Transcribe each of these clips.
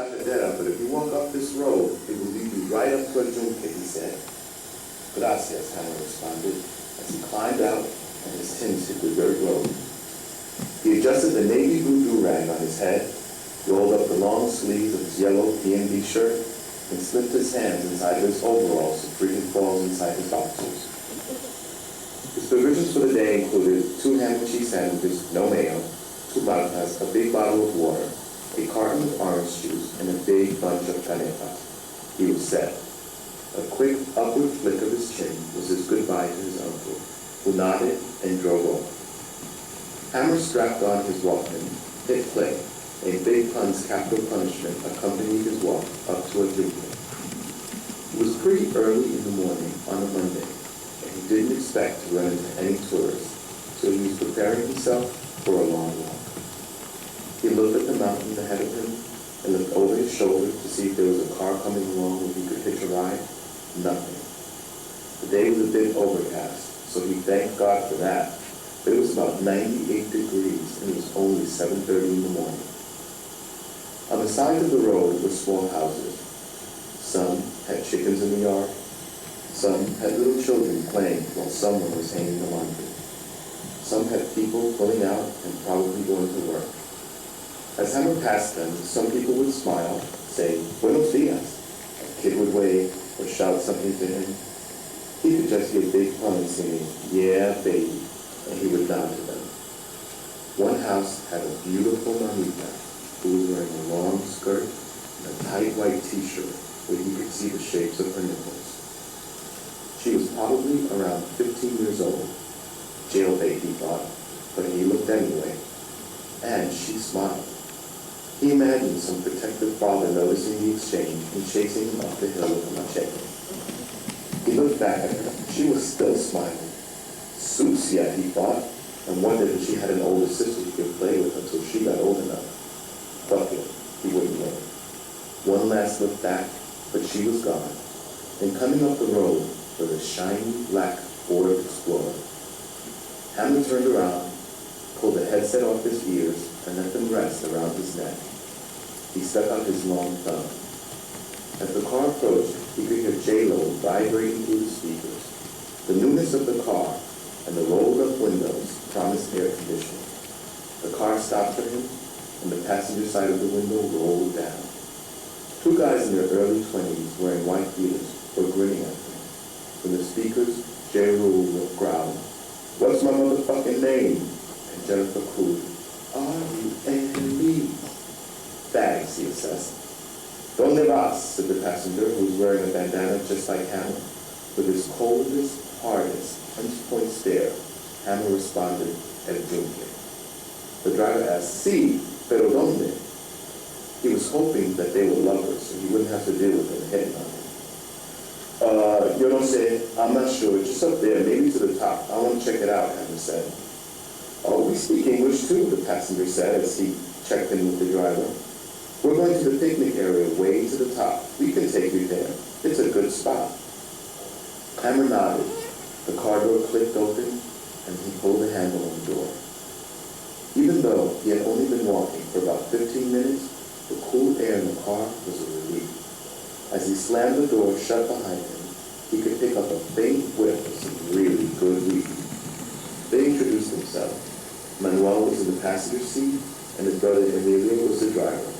la carretera, but if you walk up this road, it will lead you right up to a yunque, he said. Gracias, Hammer responded, as he climbed out and his tins hit the dirt road. He adjusted the navy blue do-rag on his head, rolled up the long sleeves of his yellow P&B shirt, and slipped his hands inside his overalls to free his balls inside his boxers. His provisions for the day included 2 ham and cheese sandwiches, no mayo, 2 vodkas, a big bottle of water, a carton of orange juice, and a big bunch of canepas. He was set. A quick upward flick of his chin was his goodbye to his uncle, who nodded and drove off. Hammer strapped on his Walkman, hit play. A big pun's capital punishment accompanied his walk up to a yunque. It was pretty early in the morning on a Monday, and he didn't expect to run into any tourists, so he was preparing himself for a long walk. He looked at the mountain ahead of him and looked over his shoulder to see if there was a car coming along where he could hitch a ride. Nothing. The day was a bit overcast, so he thanked God for that, but it was about 98 degrees and it was only 7:30 in the morning. On the sides of the road were small houses. Some had chickens in the yard. Some had little children playing while someone was hanging the laundry. Some had people pulling out and probably going to work. As Hammer passed them, some people would smile, say, "Buenos dias." A kid would wave or shout something to him. He could just hear Big Pun singing, "Yeah, baby," and he would nod to them. One house had a beautiful mamita who was wearing a long skirt and a tight white t-shirt where you could see the shapes of her nipples. She was probably around 15 years old. Jailbait, he thought, but he looked anyway. And she smiled. He imagined some protective father noticing the exchange and chasing him up the hill with a machete. He looked back at her. She was still smiling. Sucia, he thought, and wondered if she had an older sister he could play with until she got old enough. Fuck it, he wouldn't know. One last look back, but she was gone. And coming up the road was a shiny black Ford Explorer. Hammer turned around, pulled the headset off his ears, and let them rest around his neck. He stuck out his long thumb. As the car approached, he could hear J-Lo vibrating through the speakers. The newness of the car and the rolled-up windows promised air conditioning. The car stopped for him, and the passenger side of the window rolled down. 2 guys in their early 20s wearing white beaters were grinning at him. From the speakers, J. Rule growled, "What's my motherfucking name?" And Jennifer cooed, "R-U-N-B." "Bags," he assessed. "Donde vas?" said the passenger, who was wearing a bandana just like Hammer. With his coldest, hardest, punch-point stare, Hammer responded, "El yunque." The driver asked, "Sí, pero donde?" He was hoping that they were lovers so he wouldn't have to deal with them hitting on him. Yo no sé, I'm not sure, just up there, maybe to the top. I want to check it out," Hammer said. "Oh, we speak English too," the passenger said as he checked in with the driver. "We're going to the picnic area way to the top. We can take you there. It's a good spot." Hammer nodded. The car door clicked open and he pulled the handle on the door. Even though he had only been walking for about 15 minutes, the cool air in the car was a relief. As he slammed the door shut behind him, he could pick up a faint whiff of some really good weed. They introduced themselves. Manuel was in the passenger seat, and his brother Emilio was the driver.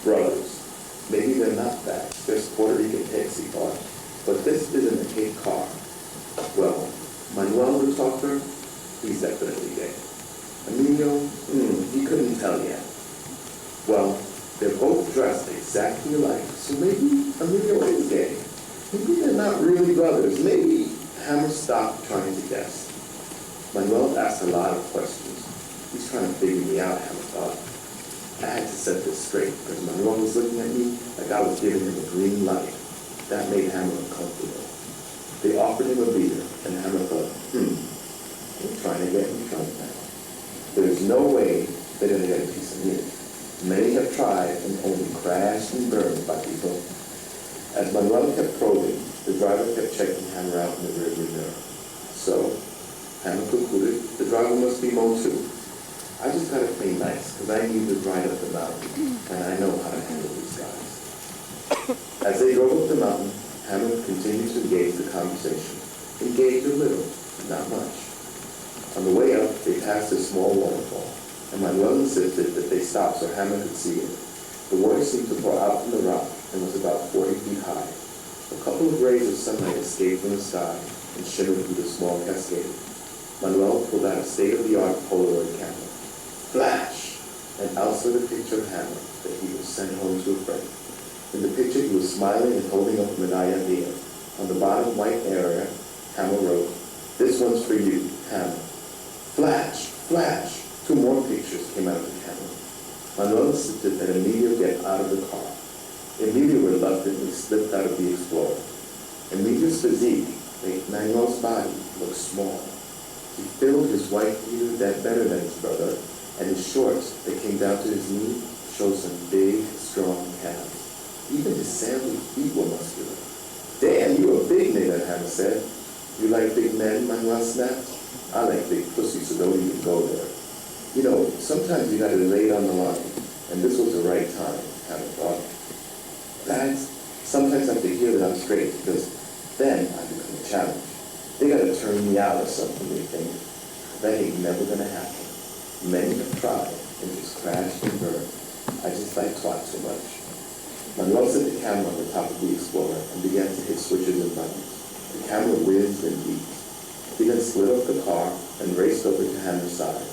Brothers. Maybe they're not that. They're Puerto Rican hicks, he thought. But this isn't a gay car. Well, Manuel the talker, he's definitely gay. Emilio, he couldn't tell yet. Well, they're both dressed exactly alike, so maybe Emilio is gay. Maybe they're not really brothers. Maybe. Hammer stopped trying to guess. Manuel asked a lot of questions. He's trying to figure me out, Hammer thought. I had to set this straight because Manuel was looking at me like I was giving him a green light. That made Hammer uncomfortable. They offered him a beer, and Hammer thought, they're trying to get me drunk now. There's no way they're going to get a piece of meat. Many have tried and only crashed and burned by people. As Manuel kept probing, the driver kept checking Hammer out in the rearview mirror. So, Hammer concluded the driver must be Mo too. I just gotta play nice, because I need to ride up the mountain, and I know how to handle these guys. As they drove up the mountain, Hammer continued to engage the conversation. Engaged a little, not much. On the way up, they passed a small waterfall, and Manuel insisted that they stop so Hammer could see it. The water seemed to pour out from the rock and was about 40 feet high. A couple of rays of sunlight escaped from the sky and shimmered through the small cascade. Manuel pulled out a state-of-the-art Polaroid camera. Flash! And out slid a picture of Hammer that he was sent home to a friend. In the picture, he was smiling and holding up a medalla in the air. On the bottom white area, Hammer wrote, "This one's for you, Hammer." Flash! Flash! 2 more pictures came out of the camera. Manuel insisted that Emilio get out of the car. Emilio reluctantly slipped out of the Explorer. Emilio's physique made Manuel's body look small. He filled his white beater that better than his brother, and his shorts that came down to his knee showed some big, strong calves. Even his sandy feet were muscular. "Damn, you a big nigga," Hammer said. "You like big men?" Manuel snapped. "I like big pussy, so don't even go there." You know, sometimes you gotta lay it on the line, and this was the right time, Hammer thought. Guys sometimes have to hear that I'm straight, because then I become a challenge. They gotta turn me out or something, they think. That ain't never gonna happen. Many have tried and just crashed and burned. I just like twat too much. Manuel set the camera on the top of the Explorer and began to hit switches and buttons. The camera whizzed and beeped. He then slid off the car and raced over to Hammer's side.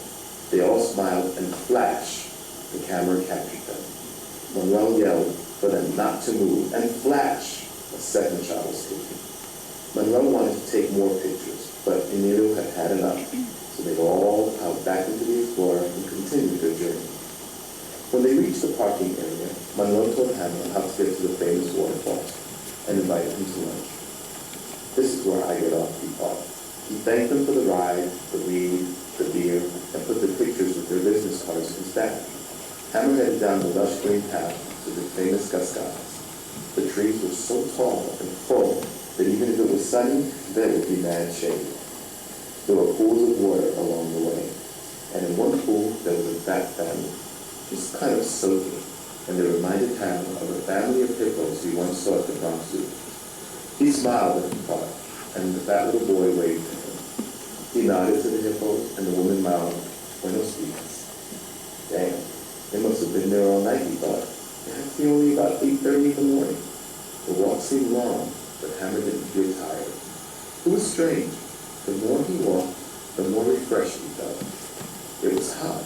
They all smiled, and flash, the camera captured them. Manuel yelled for them not to move, and flash, a second shot was taken. Manuel wanted to take more pictures, but Emilio had had enough, so they all piled back into the Explorer and continued their journey. When they reached the parking area, Manuel told Hammer how to get to the famous waterfall and invited him to lunch. "This is where I get off," he thought. He thanked them for the ride, the weed, the beer, and put the pictures with their business cards in his bag. Hammer headed down the lush green path to the famous cascadas. The trees were so tall and full that even if it was sunny, there would be mad shade. There were pools of water along the way, and in one pool there was a fat family, just kind of soaking, and they reminded Hammer of a family of hippos he once saw at the Bronx Zoo. He smiled at the thought, and the fat little boy waved to him. He nodded to the hippos, and the woman mouthed, "Buenos dias." Damn, they must have been there all night, he thought. It had to be only about 8:30 in the morning. The walk seemed long, but Hammer didn't feel tired. It was strange. The more he walked, the more refreshed he felt. It was hot.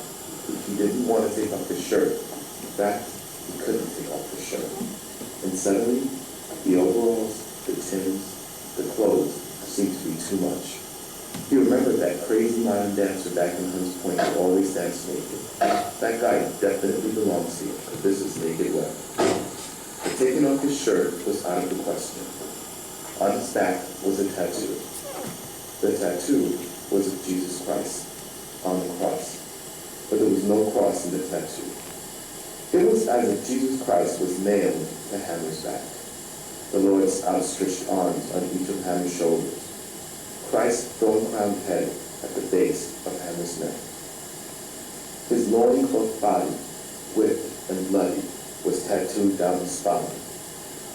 He didn't want to take off his shirt. In fact, he couldn't take off his shirt. And suddenly, the overalls, the Timbs, the clothes seemed to be too much. He remembered that crazy modern dancer back in Hunts Point who always danced naked. That guy definitely belongs here, because this is naked web. But taking off his shirt was out of the question. On his back was a tattoo. The tattoo was of Jesus Christ on the cross, but there was no cross in the tattoo. It was as if Jesus Christ was nailed to Hammer's back. The Lord's outstretched arms on each of Hammer's shoulders. Christ's thorn-crowned head at the base of Hammer's neck. His loincloth body, whipped and bloody, was tattooed down his spine,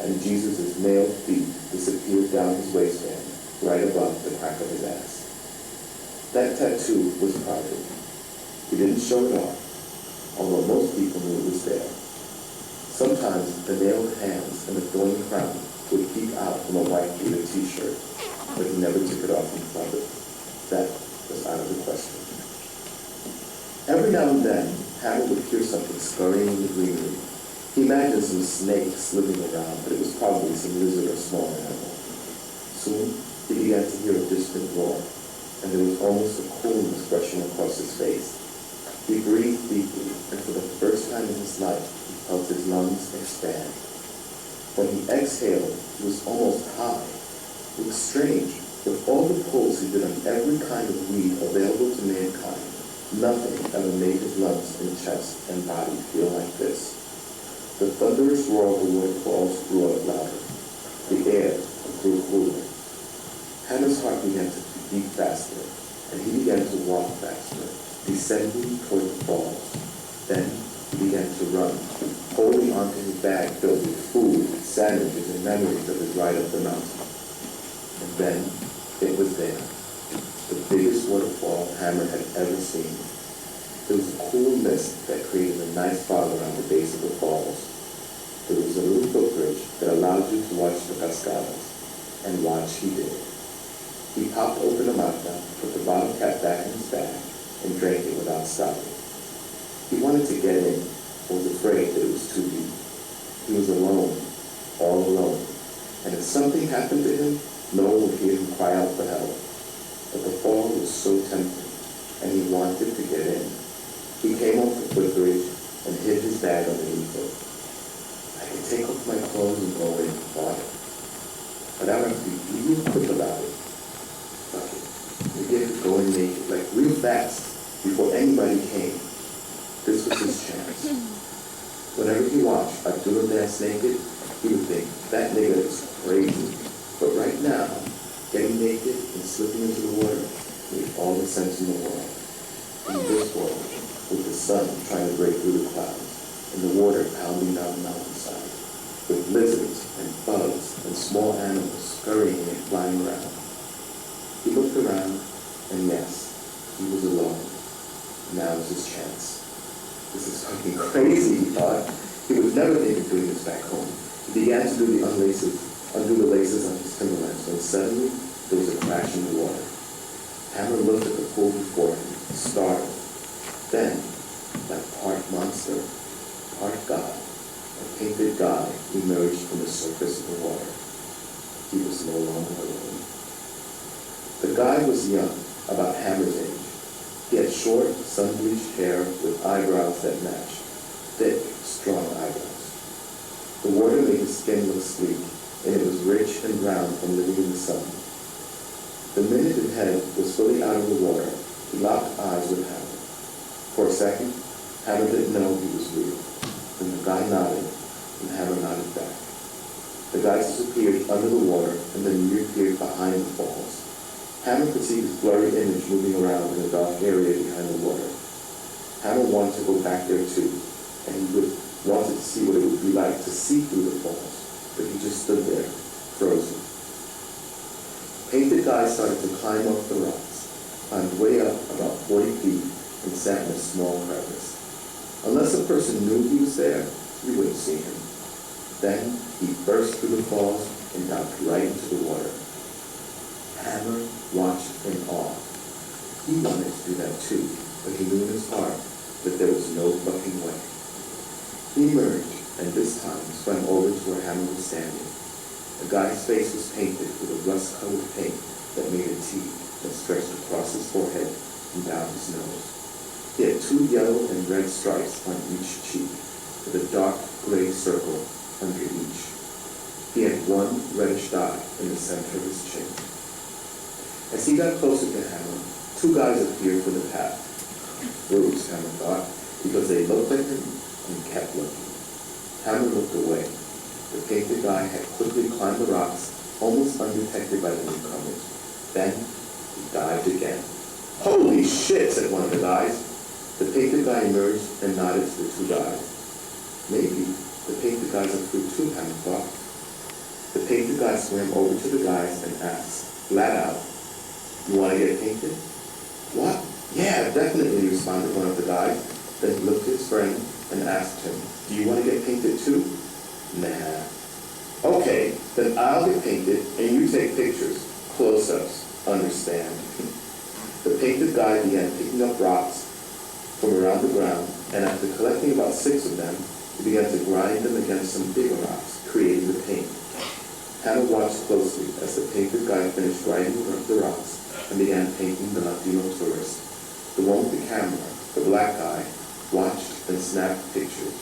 and Jesus' nailed feet disappeared down his waistband, right above the crack of his ass. That tattoo was private. He didn't show it off, although most people knew it was there. Sometimes the nailed hands and the thorny crown would peek out from a white beater t-shirt, but he never took it off in public. That was out of the question. Every now and then, Hammer would hear something scurrying in the greenery. He imagined some snake slithering around, but it was probably some lizard or small animal. Soon, he began to hear a distant roar, and there was almost a coolness rushing across his face. He breathed deeply, and for the first time in his life, he felt his lungs expand. When he exhaled, he was almost high. It was strange. With all the pulls he did on every kind of weed available to mankind, nothing ever made his lungs and chest and body feel like this. The thunderous roar of the waterfalls grew up louder. The air grew cooler. Hammer's heart began to beat faster, and he began to walk faster. descending toward the falls. Then he began to run, holding onto his bag filled with food, sandwiches, and memories of his ride up the mountain. And then it was there, the biggest waterfall Hammer had ever seen. There was a cool mist that created a nice fog around the base of the falls. There was a little footbridge that allowed you to watch the cascadas, and watch he did. He popped open a mata, put the bottle cap back in his bag, and drank it without stopping. He wanted to get in, but was afraid that it was too deep. He was alone, all alone, and if something happened to him, no one would hear him cry out for help. But the fall was so tempting, and he wanted to get in. He came off the footbridge and hid his bag underneath it. I could take off my clothes and go in, he thought. But I would have to be real quick about it. Fuck it. Maybe I could go in naked, like real fast, before anybody came. This was his chance. Whenever he watched Abdullah dance naked, he would think, that nigga is crazy. But right now, getting naked and slipping into the water made all the sense in the world. In this world, with the sun trying to break through the clouds, and the water pounding down the mountainside, with lizards and bugs and small animals scurrying and flying around. He looked around, and yes, he was alone. Now was his chance. This is fucking crazy, he thought. He would never think of doing this back home. He began to undo the laces on his Timberlands, when suddenly there was a crash in the water. Hammer looked at the pool before him, startled. Then, like part monster, part god, a painted guy emerged from the surface of the water. He was no longer alone. The guy was young, about Hammer's age. He had short, sun-bleached hair with eyebrows that matched, thick, strong eyebrows. The water made his skin look sleek, and it was rich and brown from living in the sun. The minute his head was fully out of the water, he locked eyes with Hammer. For a second, Hammer didn't know he was real. Then the guy nodded, and Hammer nodded back. The guy disappeared under the water and then reappeared behind the falls. Hammer could see his blurry image moving around in a dark area behind the water. Hammer wanted to go back there too, and he wanted to see what it would be like to see through the falls, but he just stood there, frozen. Painted guy started to climb up the rocks, climbed way up about 40 feet, and sat in a small crevice. Unless a person knew he was there, you wouldn't see him. Then he burst through the falls and dived right into the water. Hammer watched in awe. He wanted to do that too, but he knew in his heart that there was no fucking way. He emerged, and this time swam over to where Hammer was standing. The guy's face was painted with a rust-colored paint that made a T that stretched across his forehead and down his nose. He had 2 yellow and red stripes on each cheek, with a dark gray circle under each. He had 1 reddish dot in the center of his chin. As he got closer to Hammer, 2 guys appeared from the path. Ruse, Hammer thought, because they looked at him and kept looking. Hammer looked away. The painted guy had quickly climbed the rocks, almost undetected by the newcomers. Then, he dived again. Holy shit, said one of the guys. The painted guy emerged and nodded to the 2 guys. Maybe the painted guys are through too, Hammer thought. The painted guy swam over to the guys and asked, flat out, you want to get painted? What? Yeah, definitely, responded one of the guys. Then he looked at his friend and asked him, do you want to get painted too? Nah. Okay, then I'll get painted and you take pictures, close-ups, understand? The painted guy began picking up rocks from around the ground, and after collecting about 6 of them, he began to grind them against some bigger rocks, creating the paint. Hammer watched closely as the painted guy finished grinding the rocks and began painting the Latino tourist. The one with the camera, the black guy, watched and snapped pictures.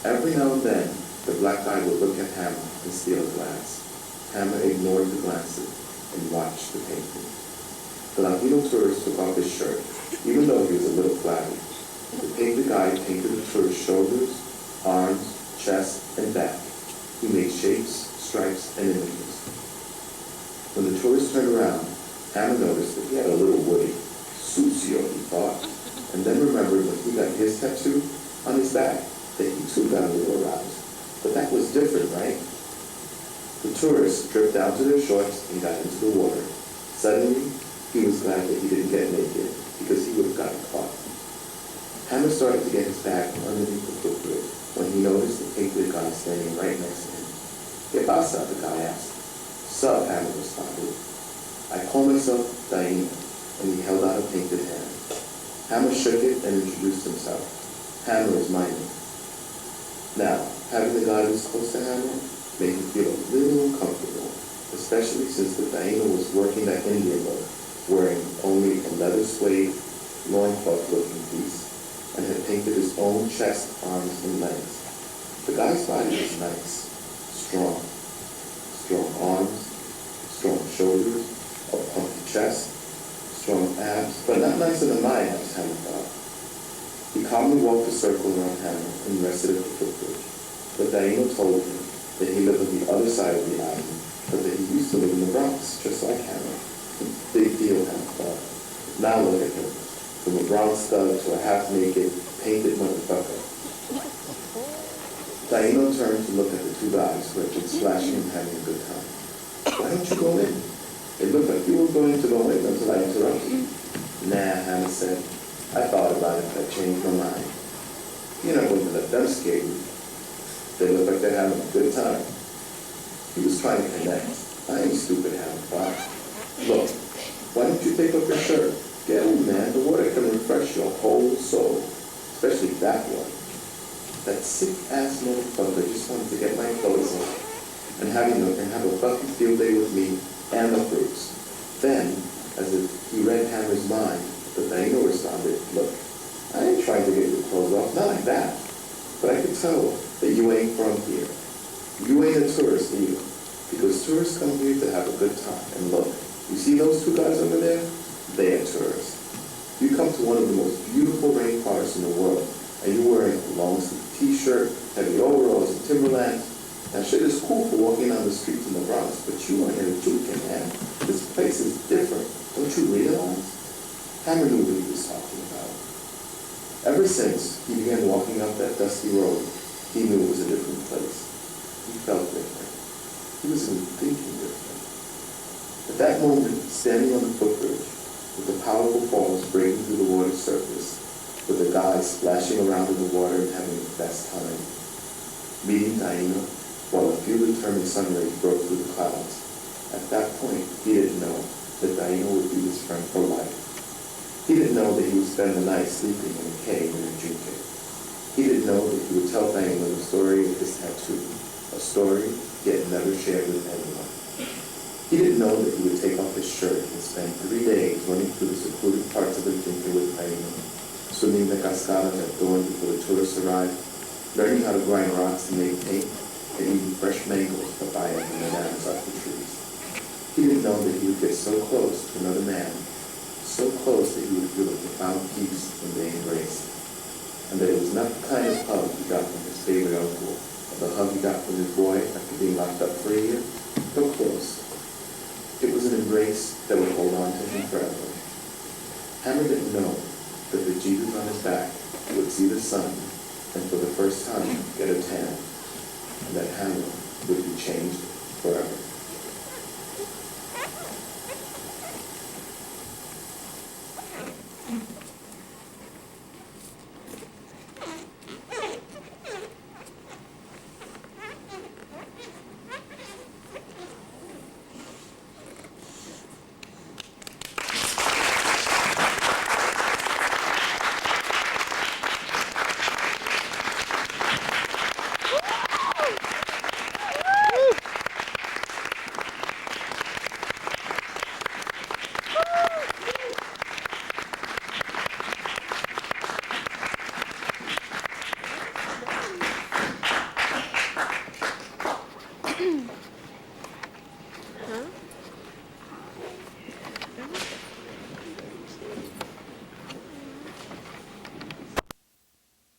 Every now and then, the black guy would look at Hammer and steal a glance. Hammer ignored the glances and watched the painting. The Latino tourist took off his shirt, even though he was a little flabby. The painted guy painted the tourist's shoulders, arms, chest, and back. He made shapes, stripes, and images. When the tourist turned around, Hammer noticed that he had a little woody. Sucio, he thought, and then remembered when he got his tattoo on his back that he too got a little aroused. But that was different, right? The tourists stripped down to their shorts and got into the water. Suddenly, he was glad that he didn't get naked because he would have gotten caught. Hammer started to get his bag from underneath the footbridge when he noticed the painted guy standing right next to him. "¿Qué pasa?" the guy asked. "Sup," Hammer responded. "I call myself Daina," and he held out a painted hand. Hammer shook it and introduced himself. "Hammer is my name." Now, having the guy this close to Hammer made him feel a little uncomfortable, especially since the Daina was working that Indian look, wearing only a leather suede, loincloth-looking piece, and had painted his own chest, arms, and legs. The guy's body was nice, strong arms, strong shoulders, a pumpy chest, strong abs, but not nicer than my abs, Hammer thought. He calmly walked a circle around Hammer and rested at the footbridge. But Daina told him that he lived on the other side of the island, but that he used to live in the Bronx, just like Hammer. Big deal, Hammer thought. Now look at him, from a Bronx thug to a half-naked, painted motherfucker. Daina turned to look at the two guys who had been splashing and having a good time. "Why don't you go in? It looked like you were going to go in until I interrupted you." "Nah," Hammer said. "I thought about it, but I changed my mind." "You're not going to let them scare you. They look like they're having a good time." He was trying to connect. "I ain't stupid," Hammer thought. "Look, why don't you take off your shirt? Get in, man. The water can refresh your whole soul, especially that one. That sick-ass motherfucker just wanted to get my clothes on and have a fucking field day with me and the fruits." Then, as if he read Hammer's mind, the Daina responded, "Look, I ain't trying to get your clothes off, not like that. But I can tell that you ain't from here. You ain't a tourist either, because tourists come here to have a good time. And look, you see those two guys over there? They are tourists. You come to one of the most beautiful rainforests in the world, and you're wearing a long-sleeve t-shirt, heavy overalls, and Timberlands. That shit is cool for walking down the streets in the Bronx, but you are in a yunque, man. This place is different. Don't you realize?" Hammer knew what he was talking about. Ever since he began walking up that dusty road, he knew it was a different place. He felt different. He was even thinking different. At that moment, standing on the footbridge, with the powerful falls breaking through the water's surface, with the guys splashing around in the water and having the best time, meeting Daina, while a few determined sun rays broke through the clouds. At that point, he didn't know that Daina would be his friend for life. He didn't know that he would spend the night sleeping in a cave in a yunque. He didn't know that he would tell Daina the story of his tattoo, a story he had never shared with anyone. He didn't know that he would take off his shirt and spend 3 days running through the secluded parts of the yunque with Daina, swimming the cascadas at dawn before the tourists arrived, learning how to grind rocks and make paint, and eating fresh mangoes, papayas, and bananas off the trees. He didn't know that he would get so close to another man, so close that he would feel a profound peace in being embraced, and that it was not the kind of hug he got from his favorite uncle, or the hug he got from his boy after being locked up for a year, but close. It was an embrace that would hold on to him forever. Hammer didn't know that the Jesus on his back would see the sun and for the first time get a tan, and that Hammer would be changed forever.